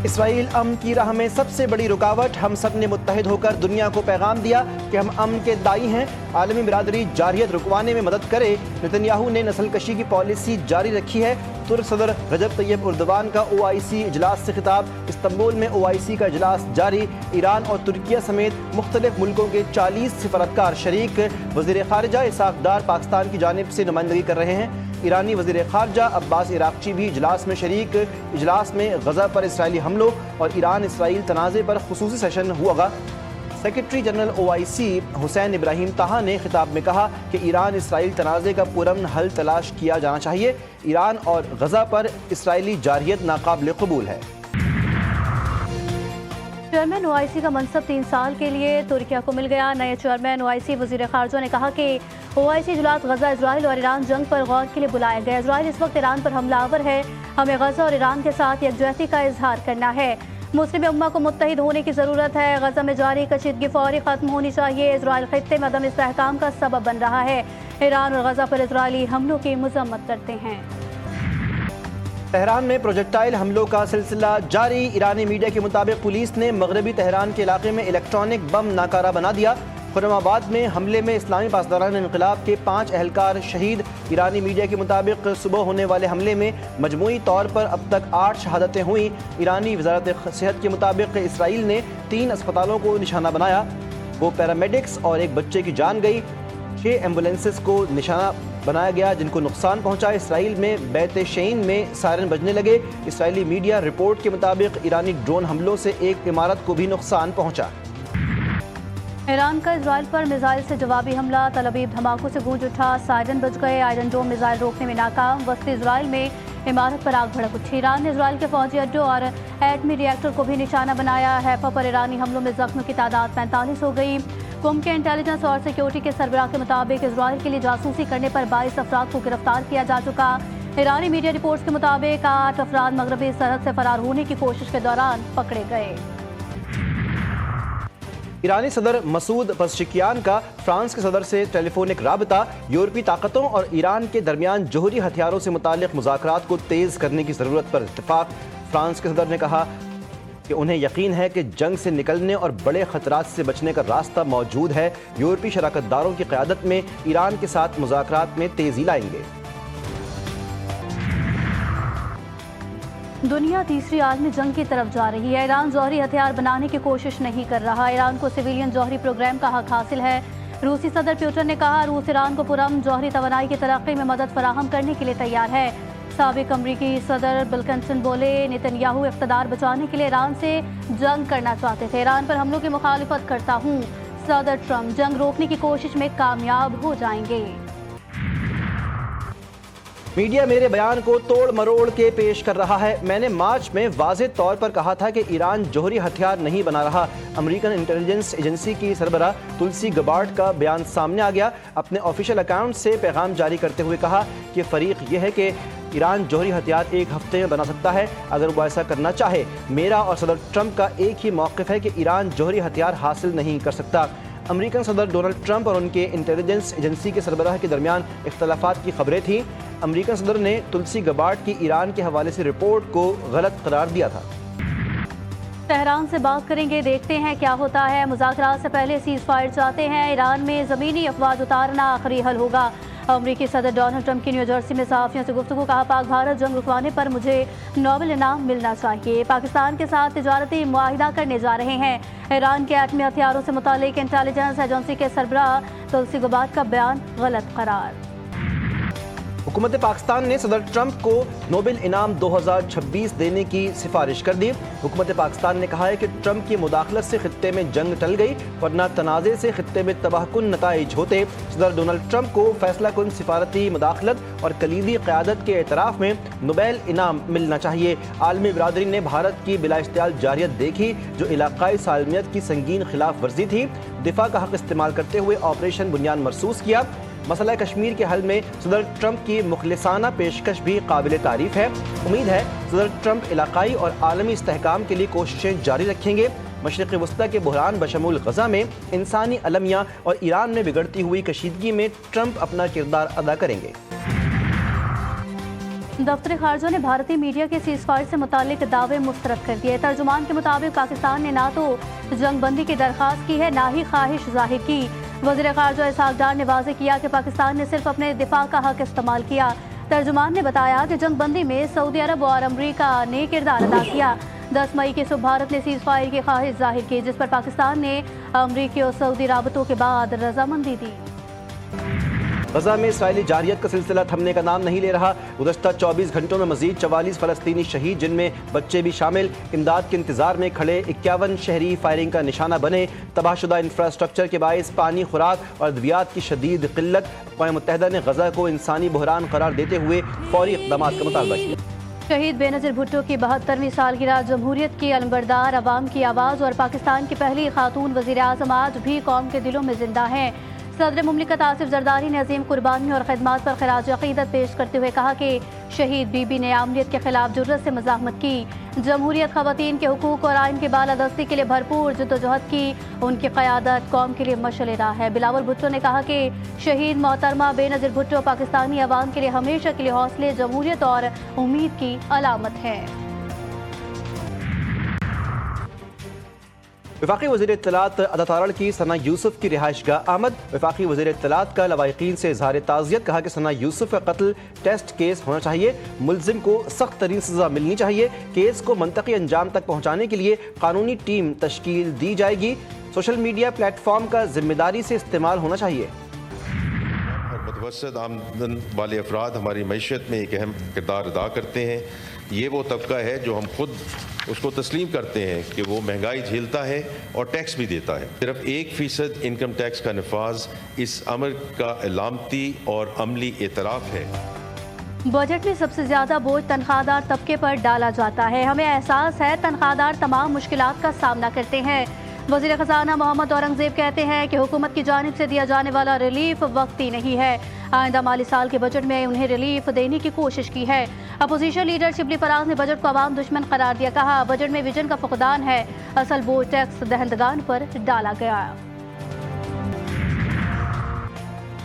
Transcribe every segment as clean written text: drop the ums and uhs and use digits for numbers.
اسرائیل امن کی راہ میں سب سے بڑی رکاوٹ، ہم سب نے متحد ہو کر دنیا کو پیغام دیا کہ ہم امن کے دائی ہیں، عالمی برادری جارحیت رکوانے میں مدد کرے۔ نتنیاہو نے نسل کشی کی پالیسی جاری رکھی ہے۔ ترک صدر رجب طیب اردوان کا OIC اجلاس سے خطاب، استنبول میں OIC کا اجلاس جاری، ایران اور ترکیہ سمیت مختلف ملکوں کے 40 سفارتکار شریک۔ وزیر خارجہ اسحاق ڈار پاکستان کی جانب سے نمائندگی کر رہے ہیں۔ ایرانی وزیر خارجہ عباس عراقچی بھی اجلاس میں شریک۔ اجلاس میں غزہ پر اسرائیلی حملوں اور ایران اسرائیل تنازع پر خصوصی سیشن ہوگا۔ سیکرٹری جنرل OIC حسین ابراہیم طہا نے خطاب میں کہا کہ ایران اسرائیل تنازع کا پرامن حل تلاش کیا جانا چاہیے۔ ایران اور غزہ پر اسرائیلی جارحیت ناقابل قبول ہے۔ چیئرمین OIC کا منصب 3 سال کے لیے ترکیہ کو مل گیا۔ نئے چیئرمین OIC وزیر خارجہ نے کہا کہ OIC اجلاس غزہ، اسرائیل اور ایران جنگ پر غور کے لیے بلایا گیا۔ اسرائیل اس وقت ایران پر حملہ آور ہے، ہمیں غزہ اور ایران کے ساتھ یکجہتی کا اظہار کرنا ہے۔ مسلم امہ کو متحد ہونے کی ضرورت ہے۔ غزہ میں جاری کشیدگی فوری ختم ہونی چاہیے۔ اسرائیل خطے میں عدم استحکام کا سبب بن رہا ہے۔ ایران اور غزہ پر اسرائیلی حملوں کی مذمت کرتے ہیں۔ تہران میں پروجیکٹائل حملوں کا سلسلہ جاری۔ ایرانی میڈیا کے مطابق پولیس نے مغربی تہران کے علاقے میں الیکٹرانک بم ناکارہ بنا دیا۔ خرم آباد میں حملے میں اسلامی پاسداران انقلاب کے 5 اہلکار شہید۔ ایرانی میڈیا کے مطابق صبح ہونے والے حملے میں مجموعی طور پر اب تک 8 شہادتیں ہوئیں۔ ایرانی وزارت صحت کے مطابق اسرائیل نے 3 اسپتالوں کو نشانہ بنایا، وہ پیرامیڈکس اور ایک بچے کی جان گئی۔ 6 ایمبولینسز کو نشانہ بنایا گیا جن کو نقصان پہنچا۔ اسرائیل میں بیت شعین میں سائرن بجنے لگے۔ اسرائیلی میڈیا رپورٹ کے مطابق ایرانی ڈرون حملوں سے ایک عمارت کو بھی نقصان پہنچا۔ ایران کا اسرائیل پر میزائل سے جوابی حملہ، تل ابیب دھماکوں سے گونج اٹھا، سائرن بج گئے۔ آئرن ڈوم میزائل روکنے میں ناکام، وسطی اسرائیل میں عمارت پر آگ بھڑک اٹھی۔ ایران نے اسرائیل کے فوجی اڈوں اور ایٹمی ری ایکٹر کو بھی نشانہ بنایا۔ حیفا پر ایرانی حملوں میں زخمیوں کی تعداد 45 ہو گئی۔ قوم کے انٹیلیجنس اور سیکیورٹی کے سربراہ کے مطابق اسرائیل کے لیے جاسوسی کرنے پر 22 افراد کو گرفتار کیا جا چکا۔ ایرانی میڈیا رپورٹس کے مطابق 8 افراد مغربی سرحد سے فرار ہونے کی کوشش کے دوران پکڑے گئے۔ ایرانی صدر مسعود پزشکیان کا فرانس کے صدر سے ٹیلی فونک رابطہ، یورپی طاقتوں اور ایران کے درمیان جوہری ہتھیاروں سے متعلق مذاکرات کو تیز کرنے کی ضرورت پر اتفاق۔ فرانس کے صدر نے کہا کہ انہیں یقین ہے کہ جنگ سے نکلنے اور بڑے خطرات سے بچنے کا راستہ موجود ہے۔ یورپی شراکت داروں کی قیادت میں ایران کے ساتھ مذاکرات میں تیزی لائیں گے۔ دنیا تیسری عالمی جنگ کی طرف جا رہی ہے۔ ایران جوہری ہتھیار بنانے کی کوشش نہیں کر رہا۔ ایران کو سویلین جوہری پروگرام کا حق حاصل ہے۔ روسی صدر پیوٹن نے کہا روس ایران کو پرامن جوہری توانائی کی ترقی میں مدد فراہم کرنے کے لیے تیار ہے۔ سابق امریکی صدر بل کلنٹن بولے نتنیاہو اقتدار بچانے کے لیے ایران سے جنگ کرنا چاہتے تھے، ایران پر حملوں کی مخالفت کرتا ہوں۔ صدر ٹرمپ جنگ روکنے کی کوشش میں کامیاب ہو جائیں گے۔ میڈیا میرے بیان کو توڑ مروڑ کے پیش کر رہا ہے۔ میں نے مارچ میں واضح طور پر کہا تھا کہ ایران جوہری ہتھیار نہیں بنا رہا۔ امریکن انٹیلیجنس ایجنسی کی سربراہ تلسی گبارڈ کا بیان سامنے آ گیا۔ اپنے آفیشیل اکاؤنٹ سے پیغام جاری کرتے ہوئے کہا کہ فریق یہ ہے کہ ایران جوہری ہتھیار 1 ہفتے میں بنا سکتا ہے اگر وہ ایسا کرنا چاہے۔ میرا اور صدر ٹرمپ کا ایک ہی موقف ہے کہ ایران جوہری ہتھیار حاصل نہیں کر سکتا۔ امریکن صدر ڈونلڈ ٹرمپ اور ان کے انٹیلیجنس ایجنسی کے سربراہ کے درمیان اختلافات کی خبریں تھیں۔ امریکن صدر نے تلسی گبارڈ کی ایران کے حوالے سے رپورٹ کو غلط قرار دیا تھا۔ تہران سے بات کریں گے، دیکھتے ہیں کیا ہوتا ہے۔ مذاکرات سے پہلے سیز فائر چاہتے ہیں، ایران میں زمینی افواج اتارنا آخری حل ہوگا۔ امریکی صدر ڈونلڈ ٹرمپ کی نیو جرسی میں صحافیوں سے گفتگو، کہا پاک بھارت جنگ رکوانے پر مجھے نوبل انعام ملنا چاہیے۔ پاکستان کے ساتھ تجارتی معاہدہ کرنے جا رہے ہیں۔ ایران کے ایٹمی ہتھیاروں سے متعلق انٹیلیجنس ایجنسی کے سربراہ تلسی گبارڈ کا بیان غلط قرار۔ حکومت پاکستان نے صدر ٹرمپ کو نوبل انعام 2026 دینے کی سفارش کر دی۔ حکومت پاکستان نے کہا ہے کہ ٹرمپ کی مداخلت سے خطے میں جنگ ٹل گئی، ورنہ تنازع سے خطے میں تباہ کن نتائج ہوتے۔ صدر ڈونلڈ ٹرمپ کو فیصلہ کن سفارتی مداخلت اور کلیدی قیادت کے اعتراف میں نوبل انعام ملنا چاہیے۔ عالمی برادری نے بھارت کی بلا اشتعال جارحیت دیکھی جو علاقائی سالمیت کی سنگین خلاف ورزی تھی، دفاع کا حق استعمال کرتے ہوئے آپریشن بنیان مرصوص کیا۔ مسئلہ کشمیر کے حل میں صدر ٹرمپ کی مخلصانہ پیشکش بھی قابل تعریف ہے۔ امید ہے صدر ٹرمپ علاقائی اور عالمی استحکام کے لیے کوششیں جاری رکھیں گے۔ مشرق وسطیٰ کے بحران بشمول غزہ میں انسانی المیہ اور ایران میں بگڑتی ہوئی کشیدگی میں ٹرمپ اپنا کردار ادا کریں گے۔ दफ्तर खारजा ने भारतीय मीडिया के सीज़फायर से मुतालिक दावे मुस्तरद कर दिए। तर्जुमान के मुताबिक पाकिस्तान ने ना तो जंग बंदी की दरख्वास्त की है, ना ही ख्वाहिश जाहिर की। वज़ीर खारजा इसहाक डार ने वाज़ेह किया कि पाकिस्तान ने सिर्फ अपने दिफा का हक इस्तेमाल किया। तर्जुमान ने बताया कि जंग बंदी में सऊदी अरब और अमरीका ने किरदार अदा किया। 10 मई के सुबह भारत ने सीज़फायर की ख्वाहिश जाहिर की, जिस पर पाकिस्तान ने अमरीकी और सऊदी राबतों के बाद रजामंदी दी। गजा में इसराइली जारियत का सिलसिला थमने का नाम नहीं ले रहा। गुज़श्ता 24 घंटों में मजीद 44 फ़लस्तीनी शहीद, जिनमें बच्चे भी शामिल। इमदाद के इंतजार में खड़े 51 शहरी फायरिंग का निशाना बने। तबाहशुदा इंफ्रास्ट्रक्चर के बायस पानी, खुराक और अद्वियात की शदीद किल्लत। अक़वाम मुत्तहिदा ने गजा को इंसानी बहरान करार देते हुए फौरी इक़दामात का मुतालबा किया। शहीद बेनज़ीर भुट्टो की 72वीं सालगिरह, जमहूरियत की अलमबरदार अवाम की आवाज़ और पाकिस्तान की पहली खातून वज़ीर आज़म आज भी कौम के दिलों में जिंदा हैं। सदर मुमलिकत आसिफ जरदारी ने अजीम कुर्बानी और खिदमत पर खराज अक़ीदत पेश करते हुए कहा कि शहीद बीबी ने आमलियत के खिलाफ जुर्रत से मज़ाहमत की। जमहूरियत ख़वातीन के हुकूक और आइन की बालादस्ती के लिए भरपूर जद्दोजहद की। उनकी क़यादत कौम के लिए मशअल राह है। बिलावल भुट्टो ने कहा कि शहीद मोहतरमा बेनज़ीर भुट्टो पाकिस्तानी अवाम के लिए हमेशा के लिए हौसले, जमहूरियत और उम्मीद की अलामत है। वफाकी वज़ीर इत्तलात अदा तारड़ की सना यूसुफ की रिहाइशगाह आमद। वफाकी वज़ीर इत्तलात का लवाहिकीन से इज़हार ताज़ियत, कहा कि सना यूसुफ का कत्ल टेस्ट केस होना चाहिए, मुलजिम को सख्त तरीन सज़ा मिलनी चाहिए। केस को मंतकी अंजाम तक पहुँचाने के लिए कानूनी टीम तश्कील दी जाएगी। सोशल मीडिया प्लेटफॉर्म का जिम्मेदारी से इस्तेमाल होना चाहिए। मुतवस्सित आमदन वाले अफराद हमारी मईशत में एक अहम किरदार अदा करते हैं। ये वो तबका है जो हम खुद उसको तस्लीम करते हैं कि वो महंगाई झेलता है और टैक्स भी देता है। सिर्फ 1% इनकम टैक्स का नफाज इस अमर का अलामती और अमली एतराफ़ है। बजट में सबसे ज्यादा बोझ तनख्वाहदार तबके पर डाला जाता है। हमें एहसास है तनख्वाहदार तमाम मुश्किलात का सामना करते हैं। वज़ीर ख़ज़ाना मोहम्मद औरंगज़ेब कहते हैं कि हुकूमत की जानिब से दिया जाने वाला रिलीफ वक्ती नहीं है। आइंदा माली साल के बजट में उन्हें रिलीफ देने की कोशिश की है। अपोजिशन लीडर शिबली फराज ने बजट को अवाम दुश्मन करार दिया। कहा बजट में विजन का फुकदान है, असल बोझ टैक्स दहंदगान पर डाला गया।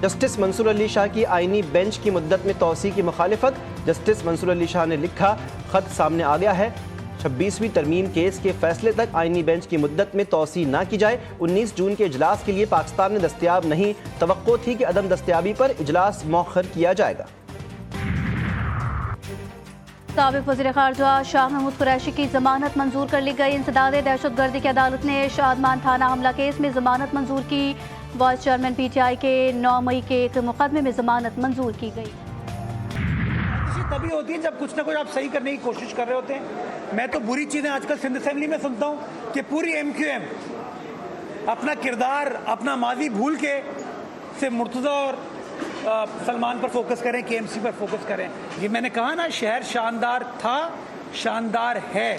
जस्टिस मंसूर अली शाह की आईनी बेंच की मुद्दत में तोसी की मुखालिफत। जस्टिस मंसूर अली शाह ने लिखा, खत सामने आ गया है, 26वीं तरमीम केस के फैसले तक आईनी बेंच की मुद्दत में तोसी ना की जाए। 19 जून के इजलास के लिए पाकिस्तान में दस्तयाब नहीं, तवक्को थी कि अदम दस्तयाबी पर इजलास मौखर किया जाएगा। साबिक वज़ीर ख़ारजा शाह महमूद कुरैशी की जमानत मंजूर कर ली गई। इंसदाद दहशतगर्दी की अदालत ने शादमान थाना हमला केस में जमानत मंजूर की। वाइस चेयरमैन PTI के 9 मई के एक मुकदमे में जमानत मंजूर की गई। तभी होती है जब कुछ ना कुछ आप सही करने की कोशिश कर रहे होते हैं। मैं तो बुरी चीज़ें आजकल सिंध असेंबली में सुनता हूँ कि पूरी MQM अपना किरदार, अपना माजी भूल के सिर्फ मुर्तज़ा और सलमान पर फोकस करें, KMC पर फोकस करें। ये मैंने कहा ना, शहर शानदार था, शानदार है,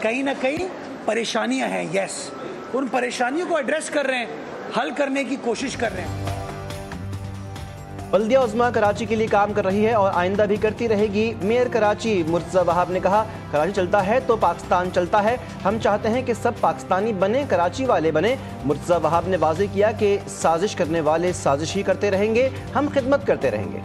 कहीं ना कहीं परेशानियां हैं। यस, उन परेशानियों को एड्रेस कर रहे हैं, हल करने की कोशिश कर रहे हैं। बल्दिया उज़्मा कराची के लिए काम कर रही है और आइंदा भी करती रहेगी। मेयर कराची मुर्तज़ा वहाब ने कहा, कराची चलता है तो पाकिस्तान चलता है, हम चाहते हैं कि सब पाकिस्तानी बने, कराची वाले बने। मुर्तज़ा वहाब ने वाज़ेह किया कि साजिश करने वाले साजिश ही करते रहेंगे, हम खिदमत करते रहेंगे।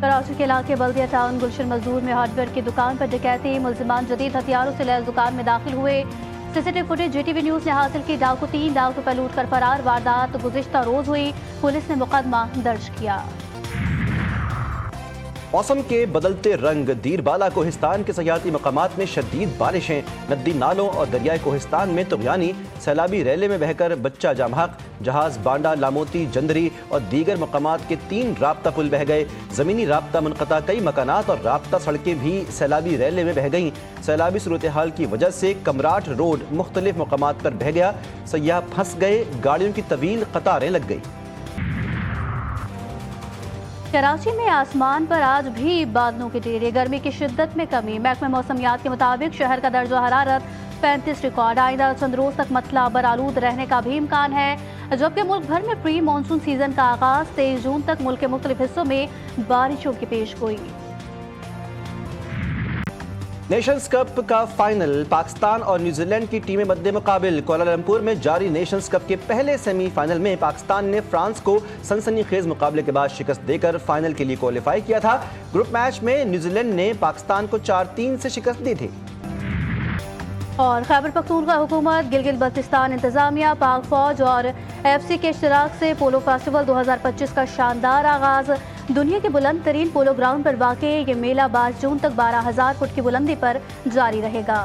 कराची के इलाके बल्दिया टाउन गुलशन मजदूर में हार्डवेयर की दुकान पर डकैती, मुल्जिमान जदीद हथियारों से लैस दुकान में दाखिल हुए। सीसीटीवी फुटेज JTV न्यूज़ ने हासिल की। डाकू 3 लाख रुपए लूट कर फरार। वारदात गुज़िश्ता रोज हुई, पुलिस ने मुकदमा दर्ज किया। मौसम के बदलते रंग, दीरबाला कोहिस्तान के सयाहती मकामात में शदीद बारिशें, नदी नालों और दरियाए कोहिस्तान में तुग़यानी, सैलाबी रैले में बहकर बच्चा जामहक, जहाज बांडा, लामोती, जंदरी और दीगर मकामात के 3 राब्ता पुल बह गए। ज़मीनी राब्ता मुनक़ता, कई मकानात और राब्ता सड़कें भी सैलाबी रैले में बह गईं। सैलाबी सूरत हाल की वजह से कमराट रोड मुख्तलिफ मकामात पर बह गया, सयाह फंस गए, गाड़ियों की तवील कतारें लग गई। कराची में आसमान पर आज भी बादलों के डेरे, गर्मी की शिद्दत में कमी। महकमे मौसमियात के मुताबिक शहर का दर्जा हरारत 35 रिकॉर्ड। आइंदा चंद रोज तक मतला बरालूद रहने का भी इम्कान है, जबकि मुल्क भर में प्री मानसून सीजन का आगाज। 23 जून तक मुल्क के मुख्तलिफ हिस्सों में बारिशों की पेश गोई। नेशंस कप का फाइनल पाकिस्तान और न्यूजीलैंड की टीमें मद्दे मुकाबिल। कुआलालंपुर में जारी नेशंस कप के पहले सेमीफाइनल में पाकिस्तान ने फ्रांस को सनसनीखेज मुकाबले के बाद शिकस्त देकर फाइनल के लिए क्वालिफाई किया था। ग्रुप मैच में न्यूजीलैंड ने पाकिस्तान को 4-3 से शिकस्त दी थी। और खैबर पख्तूनख्वा हुकूमत, गिलगित बल्तिस्तान इंतजामिया, पाक फौज और एफसी के इश्तराक से पोलो फेस्टिवल 2025 का शानदार आगाज। दुनिया के बुलंद तरीन पोलो ग्राउंड पर वाक़ ये मेला 22 जून तक 12,000 फुट की बुलंदी पर जारी रहेगा।